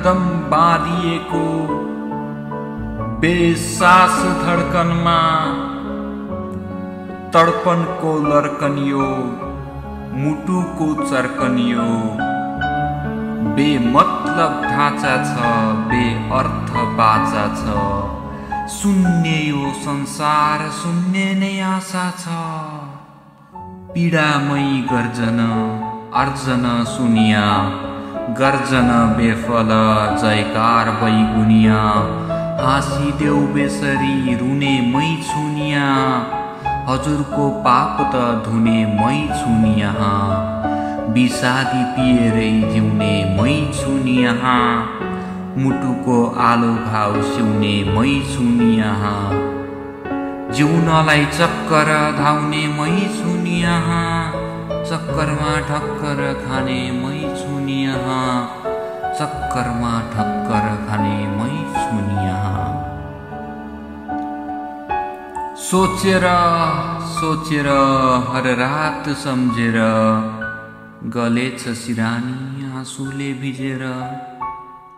हरदम बाँधिएको बेसास धड्कनमा तडपनको लर्कनियो मुटुको चर्कनियो बेमतलब ढाँचा छ बेअर्थ बाचा छ शून्य यो संसार शून्य नै आशा छ पीडामयी गर्जन अर्जन सुनिया गर्जन बेफल जयकार बैगुनिया हाँसी देऊ बेसरी रुने मै छुनिया हजुरको पाप त धुने मै छुनी यहाँ विषादी पिएरै जिउने मै छुनी यहाँ मुटुको आलो घाउ सिउने मै छुनी यहाँ जिउनलाई चक्कर धाउने मै छुनी यहाँ चक्करमा ठक्कर खाने मै छुनी यहाँ चक्करमा ठक्कर खाने मै छुनी यहाँ सोचेर सोचेर हर रात सम्झेर गलेछ सिरानी आँसुले भिजेर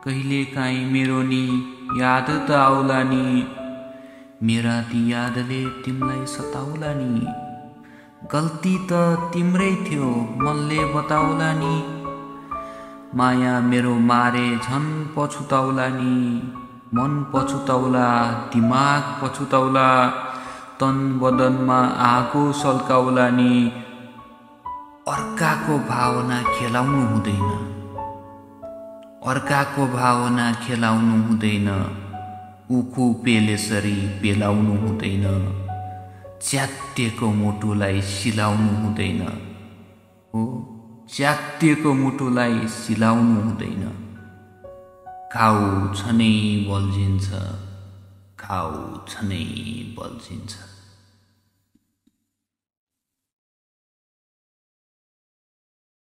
कहिलेकाहीँ मेरो नि याद त आउला नि मेरा ती यादले तिमीलाई सताउला नि गल्ती त तिम्रै थियो मनले बताउला नि माया मेरो मारे झन् पछुताउला नि मन पछुताउला दिमाग पछुताउला तन बदनमा आगो सल्काउला नि अर्काको भावना खेलाउनु हुँदैन अर्काको भावना खेलाउनु हुँदैन उखु पेलेसरी पेलाउनु हुँदैन च्यातिएको मुटुलाई सिलाउनु हुँदैन हो च्यातिएको मुटुलाई सिलाउनु हुँदैन घाउ छनै बल्झिन्छ घाउ छनै बल्झिन्छ